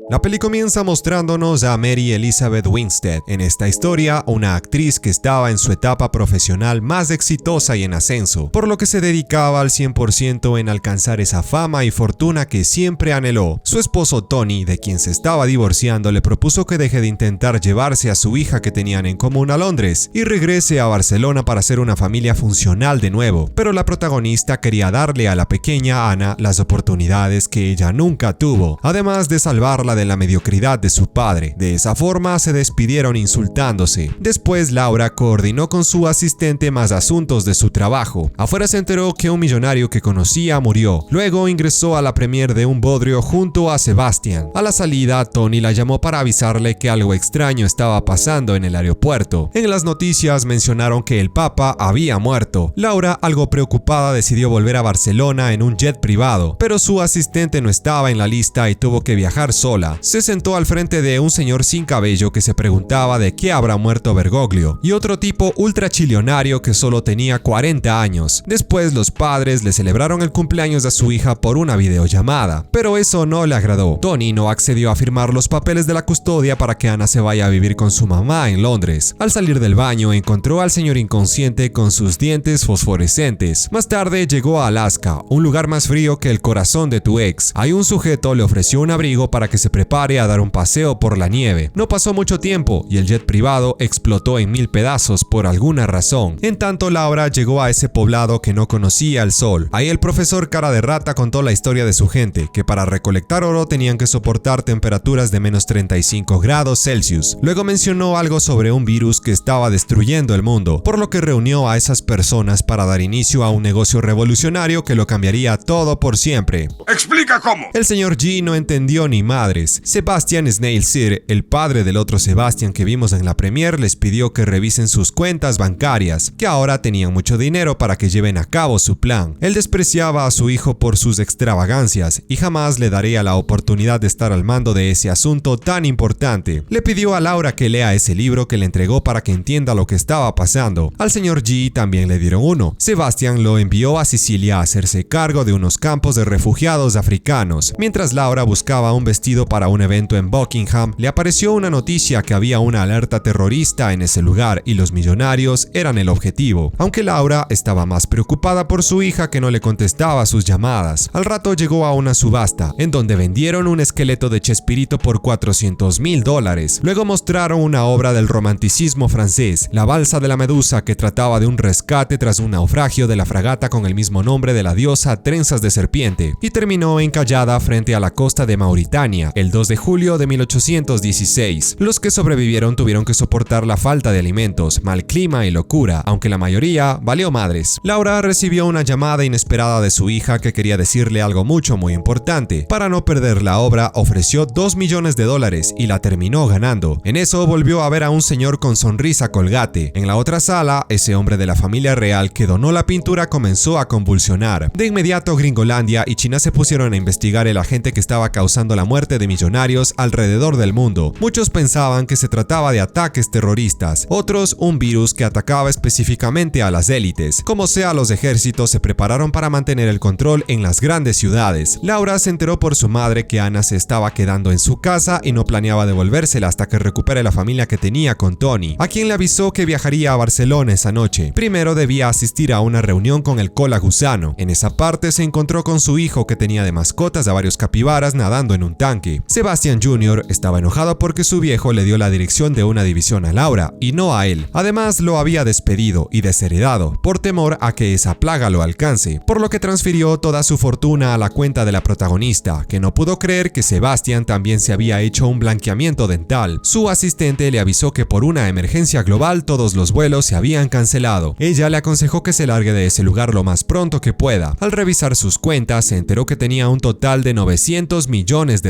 La peli comienza mostrándonos a Mary Elizabeth Winstead, en esta historia una actriz que estaba en su etapa profesional más exitosa y en ascenso, por lo que se dedicaba al 100% en alcanzar esa fama y fortuna que siempre anheló. Su esposo Tony, de quien se estaba divorciando, le propuso que deje de intentar llevarse a su hija que tenían en común a Londres y regrese a Barcelona para ser una familia funcional de nuevo, pero la protagonista quería darle a la pequeña Ana las oportunidades que ella nunca tuvo, además de salvarla de la mediocridad de su padre. De esa forma se despidieron insultándose. Después Laura coordinó con su asistente más asuntos de su trabajo. Afuera se enteró que un millonario que conocía murió. Luego ingresó a la premier de un bodrio junto a Sebastian. A la salida, Tony la llamó para avisarle que algo extraño estaba pasando en el aeropuerto. En las noticias mencionaron que el Papa había muerto. Laura, algo preocupada, decidió volver a Barcelona en un jet privado, pero su asistente no estaba en la lista y tuvo que viajar sola. Se sentó al frente de un señor sin cabello que se preguntaba de qué habrá muerto Bergoglio y otro tipo ultrachillonario que solo tenía 40 años. Después los padres le celebraron el cumpleaños a su hija por una videollamada, pero eso no le agradó. Tony no accedió a firmar los papeles de la custodia para que Ana se vaya a vivir con su mamá en Londres. Al salir del baño encontró al señor inconsciente con sus dientes fosforescentes. Más tarde llegó a Alaska, un lugar más frío que el corazón de tu ex. Ahí un sujeto le ofreció un abrigo para que se prepare a dar un paseo por la nieve. No pasó mucho tiempo y el jet privado explotó en 1000 pedazos por alguna razón. En tanto, Laura llegó a ese poblado que no conocía el sol. Ahí el profesor cara de rata contó la historia de su gente, que para recolectar oro tenían que soportar temperaturas de menos 35 grados Celsius. Luego mencionó algo sobre un virus que estaba destruyendo el mundo, por lo que reunió a esas personas para dar inicio a un negocio revolucionario que lo cambiaría todo por siempre. ¡Explica cómo! El señor G no entendió ni madres. Sebastian Snailsir, el padre del otro Sebastian que vimos en la premier, les pidió que revisen sus cuentas bancarias, que ahora tenían mucho dinero para que lleven a cabo su plan. Él despreciaba a su hijo por sus extravagancias y jamás le daría la oportunidad de estar al mando de ese asunto tan importante. Le pidió a Laura que lea ese libro que le entregó para que entienda lo que estaba pasando. Al señor G también le dieron uno. Sebastian lo envió a Sicilia a hacerse cargo de unos campos de refugiados africanos. Mientras Laura buscaba un vestido para un evento en Buckingham, le apareció una noticia que había una alerta terrorista en ese lugar y los millonarios eran el objetivo, aunque Laura estaba más preocupada por su hija que no le contestaba sus llamadas. Al rato llegó a una subasta, en donde vendieron un esqueleto de Chespirito por $400,000. Luego mostraron una obra del romanticismo francés, La balsa de la Medusa, que trataba de un rescate tras un naufragio de la fragata con el mismo nombre de la diosa Trenzas de Serpiente, y terminó encallada frente a la costa de Mauritania, el 2 de julio de 1816. Los que sobrevivieron tuvieron que soportar la falta de alimentos, mal clima y locura, aunque la mayoría valió madres. Laura recibió una llamada inesperada de su hija que quería decirle algo muy importante. Para no perder la obra, ofreció $2 millones y la terminó ganando. En eso volvió a ver a un señor con sonrisa colgate. En la otra sala, ese hombre de la familia real que donó la pintura comenzó a convulsionar. De inmediato, Gringolandia y China se pusieron a investigar el agente que estaba causando la muerte de millonarios alrededor del mundo. Muchos pensaban que se trataba de ataques terroristas, otros un virus que atacaba específicamente a las élites. Como sea, los ejércitos se prepararon para mantener el control en las grandes ciudades. Laura se enteró por su madre que Ana se estaba quedando en su casa y no planeaba devolvérsela hasta que recupere la familia que tenía con Tony, a quien le avisó que viajaría a Barcelona esa noche. Primero debía asistir a una reunión con el Cola Gusano. En esa parte se encontró con su hijo que tenía de mascotas a varios capibaras nadando en un tanque. Sebastian Jr. estaba enojado porque su viejo le dio la dirección de una división a Laura y no a él. Además, lo había despedido y desheredado por temor a que esa plaga lo alcance, por lo que transfirió toda su fortuna a la cuenta de la protagonista, que no pudo creer que Sebastian también se había hecho un blanqueamiento dental. Su asistente le avisó que por una emergencia global todos los vuelos se habían cancelado. Ella le aconsejó que se largue de ese lugar lo más pronto que pueda. Al revisar sus cuentas, se enteró que tenía un total de $900 millones,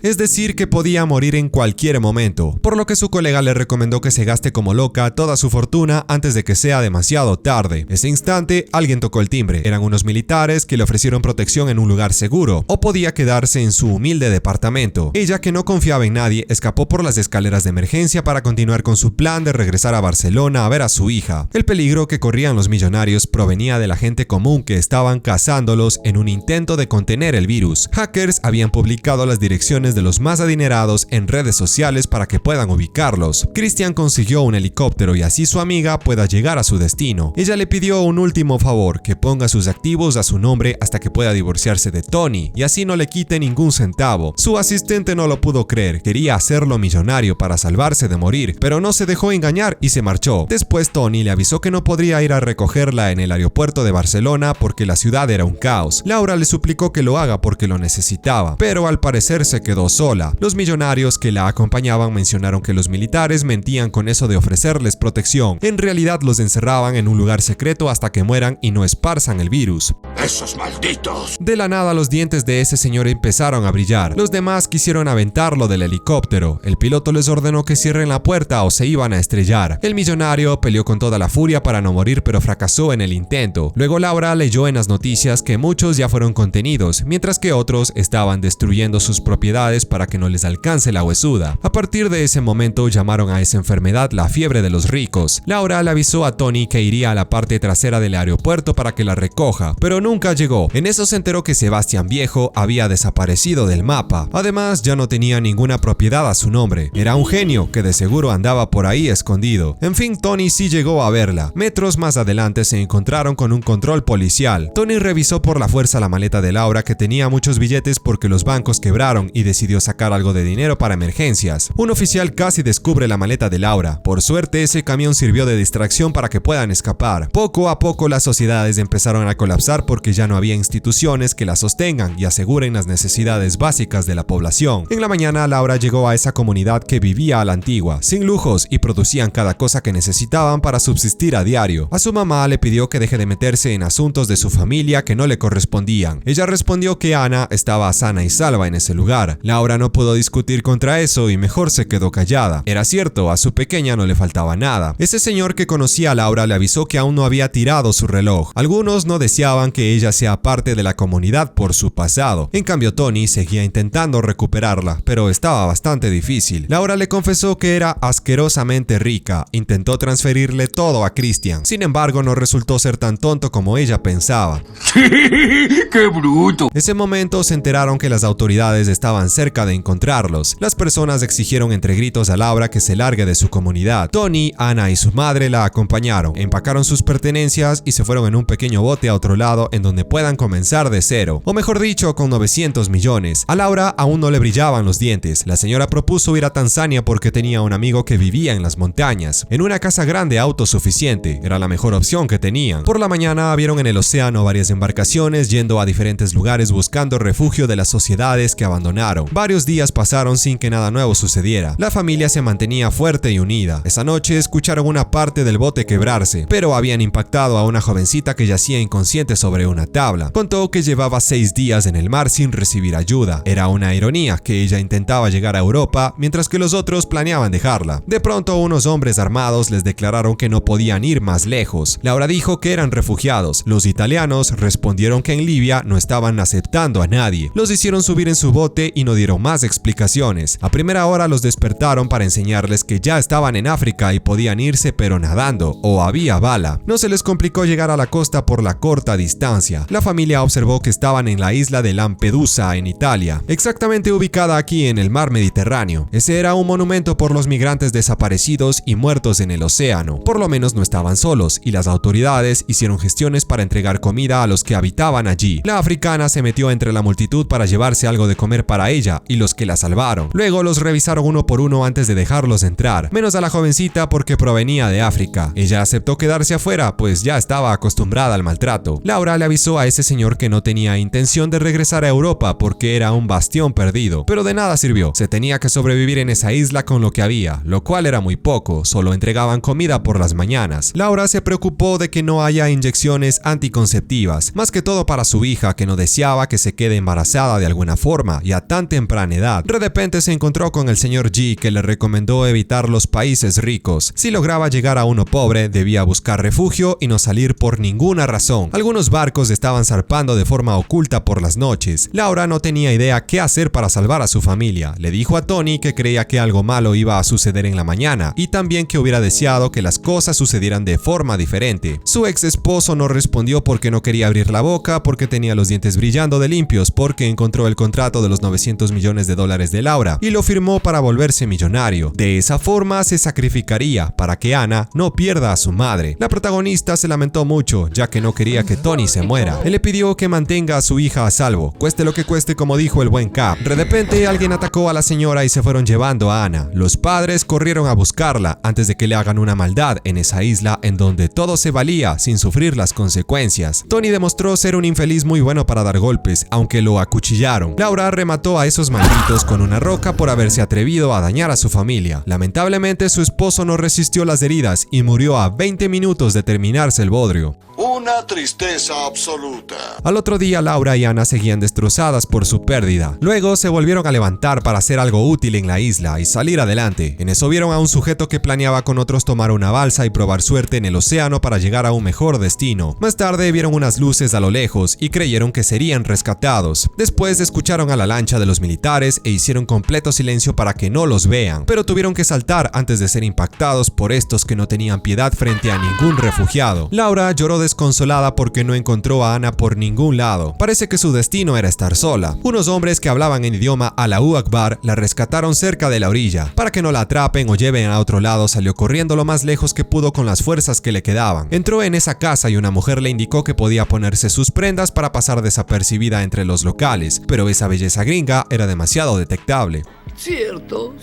es decir que podía morir en cualquier momento, por lo que su colega le recomendó que se gaste como loca toda su fortuna antes de que sea demasiado tarde. Ese instante, alguien tocó el timbre. Eran unos militares que le ofrecieron protección en un lugar seguro, o podía quedarse en su humilde departamento. Ella, que no confiaba en nadie, escapó por las escaleras de emergencia para continuar con su plan de regresar a Barcelona a ver a su hija. El peligro que corrían los millonarios provenía de la gente común que estaban cazándolos en un intento de contener el virus. Hackers habían publicado las direcciones direcciones de los más adinerados en redes sociales para que puedan ubicarlos. Christian consiguió un helicóptero y así su amiga pueda llegar a su destino. Ella le pidió un último favor, que ponga sus activos a su nombre hasta que pueda divorciarse de Tony y así no le quite ningún centavo. Su asistente no lo pudo creer, quería hacerlo millonario para salvarse de morir, pero no se dejó engañar y se marchó. Después Tony le avisó que no podría ir a recogerla en el aeropuerto de Barcelona porque la ciudad era un caos. Laura le suplicó que lo haga porque lo necesitaba, pero al parecer se quedó sola. Los millonarios que la acompañaban mencionaron que los militares mentían con eso de ofrecerles protección. En realidad los encerraban en un lugar secreto hasta que mueran y no esparzan el virus. ¡Esos malditos! De la nada los dientes de ese señor empezaron a brillar. Los demás quisieron aventarlo del helicóptero. El piloto les ordenó que cierren la puerta o se iban a estrellar. El millonario peleó con toda la furia para no morir, pero fracasó en el intento. Luego Laura leyó en las noticias que muchos ya fueron contenidos, mientras que otros estaban destruyendo sus propiedades para que no les alcance la huesuda. A partir de ese momento llamaron a esa enfermedad la fiebre de los ricos. Laura le avisó a Tony que iría a la parte trasera del aeropuerto para que la recoja, pero nunca llegó. En eso se enteró que Sebastián Viejo había desaparecido del mapa. Además, ya no tenía ninguna propiedad a su nombre. Era un genio que de seguro andaba por ahí escondido. En fin, Tony sí llegó a verla. Metros más adelante se encontraron con un control policial. Tony revisó por la fuerza la maleta de Laura, que tenía muchos billetes porque los bancos quebraron, y decidió sacar algo de dinero para emergencias. Un oficial casi descubre la maleta de Laura. Por suerte, ese camión sirvió de distracción para que puedan escapar. Poco a poco las sociedades empezaron a colapsar porque ya no había instituciones que las sostengan y aseguren las necesidades básicas de la población. En la mañana, Laura llegó a esa comunidad que vivía a la antigua, sin lujos, y producían cada cosa que necesitaban para subsistir a diario. A su mamá le pidió que deje de meterse en asuntos de su familia que no le correspondían. Ella respondió que Ana estaba sana y salva en ese lugar. Laura no pudo discutir contra eso y mejor se quedó callada. Era cierto, a su pequeña no le faltaba nada. Ese señor que conocía a Laura le avisó que aún no había tirado su reloj. Algunos no deseaban que ella sea parte de la comunidad por su pasado. En cambio, Tony seguía intentando recuperarla, pero estaba bastante difícil. Laura le confesó que era asquerosamente rica. Intentó transferirle todo a Christian. Sin embargo, no resultó ser tan tonto como ella pensaba. ¡Qué bruto! Ese momento se enteraron que las autoridades estaban cerca de encontrarlos. Las personas exigieron entre gritos a Laura que se largue de su comunidad. Tony, Ana y su madre la acompañaron, empacaron sus pertenencias y se fueron en un pequeño bote a otro lado en donde puedan comenzar de cero, o mejor dicho, con 900 millones. A Laura aún no le brillaban los dientes. La señora propuso ir a Tanzania porque tenía un amigo que vivía en las montañas, en una casa grande autosuficiente. Era la mejor opción que tenían. Por la mañana vieron en el océano varias embarcaciones yendo a diferentes lugares buscando refugio de las sociedades que abandonaron. Varios días pasaron sin que nada nuevo sucediera. La familia se mantenía fuerte y unida. Esa noche escucharon una parte del bote quebrarse, pero habían impactado a una jovencita que yacía inconsciente sobre una tabla. Contó que llevaba 6 días en el mar sin recibir ayuda. Era una ironía que ella intentaba llegar a Europa mientras que los otros planeaban dejarla. De pronto, unos hombres armados les declararon que no podían ir más lejos. Laura dijo que eran refugiados. Los italianos respondieron que en Libia no estaban aceptando a nadie. Los hicieron subir en su bote y no dieron más explicaciones. A primera hora los despertaron para enseñarles que ya estaban en África y podían irse pero nadando, o había bala. No se les complicó llegar a la costa por la corta distancia. La familia observó que estaban en la isla de Lampedusa, en Italia, exactamente ubicada aquí en el mar Mediterráneo. Ese era un monumento por los migrantes desaparecidos y muertos en el océano. Por lo menos no estaban solos, y las autoridades hicieron gestiones para entregar comida a los que habitaban allí. La africana se metió entre la multitud para llevarse algo de comer para ella y los que la salvaron. Luego los revisaron uno por uno antes de dejarlos entrar, menos a la jovencita porque provenía de África. Ella aceptó quedarse afuera, pues ya estaba acostumbrada al maltrato. Laura le avisó a ese señor que no tenía intención de regresar a Europa porque era un bastión perdido, pero de nada sirvió. Se tenía que sobrevivir en esa isla con lo que había, lo cual era muy poco, solo entregaban comida por las mañanas. Laura se preocupó de que no haya inyecciones anticonceptivas, más que todo para su hija que no deseaba que se quede embarazada de alguna forma y a tan temprana edad. De repente se encontró con el señor G, que le recomendó evitar los países ricos. Si lograba llegar a uno pobre, debía buscar refugio y no salir por ninguna razón. Algunos barcos estaban zarpando de forma oculta por las noches. Laura no tenía idea qué hacer para salvar a su familia. Le dijo a Tony que creía que algo malo iba a suceder en la mañana y también que hubiera deseado que las cosas sucedieran de forma diferente. Su ex esposo no respondió porque no quería abrir la boca, porque tenía los dientes brillando de limpios, porque encontró el contrato de los $900 millones de Laura y lo firmó para volverse millonario. De esa forma se sacrificaría para que Anna no pierda a su madre. La protagonista se lamentó mucho, ya que no quería que Tony se muera. Él le pidió que mantenga a su hija a salvo, cueste lo que cueste, como dijo el buen Cap. De repente alguien atacó a la señora y se fueron llevando a Anna. Los padres corrieron a buscarla antes de que le hagan una maldad en esa isla en donde todo se valía sin sufrir las consecuencias. Tony demostró ser un infeliz muy bueno para dar golpes, aunque lo acuchillaron. Laura remató a esos malditos con una roca por haberse atrevido a dañar a su familia. Lamentablemente su esposo no resistió las heridas y murió a 20 minutos de terminarse el bodrio. Una tristeza absoluta. Al otro día, Laura y Anna seguían destrozadas por su pérdida. Luego se volvieron a levantar para hacer algo útil en la isla y salir adelante. En eso vieron a un sujeto que planeaba con otros tomar una balsa y probar suerte en el océano para llegar a un mejor destino. Más tarde vieron unas luces a lo lejos y creyeron que serían rescatados. Después escucharon a la lancha de los militares e hicieron completo silencio para que no los vean, pero tuvieron que saltar antes de ser impactados por estos que no tenían piedad frente a ningún refugiado. Laura lloró desconsolada porque no encontró a Anna por ningún lado. Parece que su destino era estar sola. Unos hombres que hablaban en idioma Allahu Akbar la rescataron cerca de la orilla. Para que no la atrapen o lleven a otro lado, salió corriendo lo más lejos que pudo con las fuerzas que le quedaban. Entró en esa casa y una mujer le indicó que podía ponerse sus prendas para pasar desapercibida entre los locales, pero esa belleza gringa era demasiado detectable. Cierto.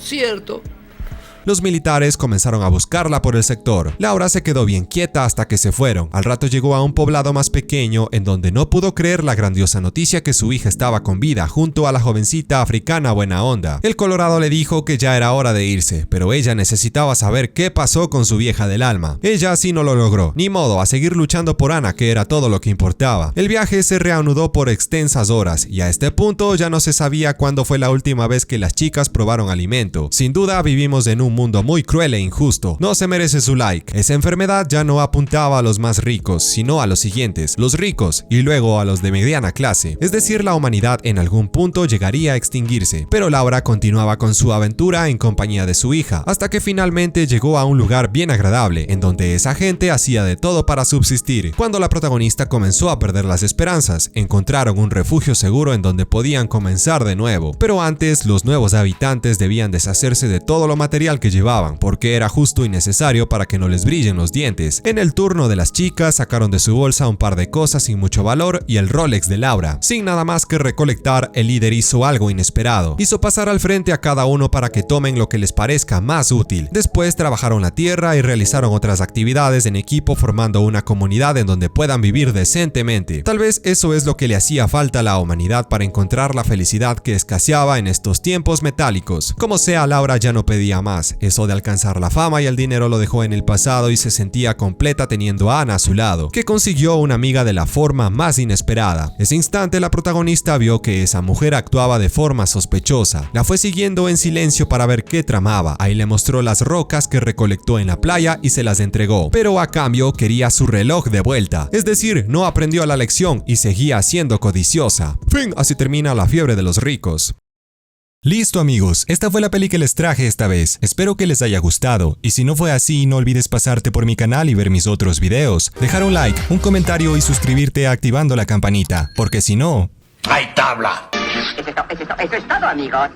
Los militares comenzaron a buscarla por el sector. Laura se quedó bien quieta hasta que se fueron. Al rato llegó a un poblado más pequeño en donde no pudo creer la grandiosa noticia que su hija estaba con vida junto a la jovencita africana buena onda. El Colorado le dijo que ya era hora de irse, pero ella necesitaba saber qué pasó con su vieja del alma. Ella así no lo logró. Ni modo, a seguir luchando por Anna, que era todo lo que importaba. El viaje se reanudó por extensas horas y a este punto ya no se sabía cuándo fue la última vez que las chicas probaron alimento. Sin duda vivimos en un mundo muy cruel e injusto. No se merece su like. Esa enfermedad ya no apuntaba a los más ricos, sino a los siguientes, los ricos, y luego a los de mediana clase. Es decir, la humanidad en algún punto llegaría a extinguirse. Pero Laura continuaba con su aventura en compañía de su hija, hasta que finalmente llegó a un lugar bien agradable, en donde esa gente hacía de todo para subsistir. Cuando la protagonista comenzó a perder las esperanzas, encontraron un refugio seguro en donde podían comenzar de nuevo. Pero antes, los nuevos habitantes debían deshacerse de todo lo material que llevaban, porque era justo y necesario para que no les brillen los dientes. En el turno de las chicas, sacaron de su bolsa un par de cosas sin mucho valor y el Rolex de Laura. Sin nada más que recolectar, el líder hizo algo inesperado. Hizo pasar al frente a cada uno para que tomen lo que les parezca más útil. Después trabajaron la tierra y realizaron otras actividades en equipo, formando una comunidad en donde puedan vivir decentemente. Tal vez eso es lo que le hacía falta a la humanidad para encontrar la felicidad que escaseaba en estos tiempos metálicos. Como sea, Laura ya no pedía más. Eso de alcanzar la fama y el dinero lo dejó en el pasado y se sentía completa teniendo a Anna a su lado, que consiguió una amiga de la forma más inesperada. Ese instante la protagonista vio que esa mujer actuaba de forma sospechosa. La fue siguiendo en silencio para ver qué tramaba. Ahí le mostró las rocas que recolectó en la playa y se las entregó, pero a cambio quería su reloj de vuelta. Es decir, no aprendió la lección y seguía siendo codiciosa. Fin, así termina la fiebre de los ricos. Listo amigos, esta fue la peli que les traje esta vez. Espero que les haya gustado y si no fue así, no olvides pasarte por mi canal y ver mis otros videos. Dejar un like, un comentario y suscribirte activando la campanita, porque si no... ¡Hay tabla! Eso es todo, amigos.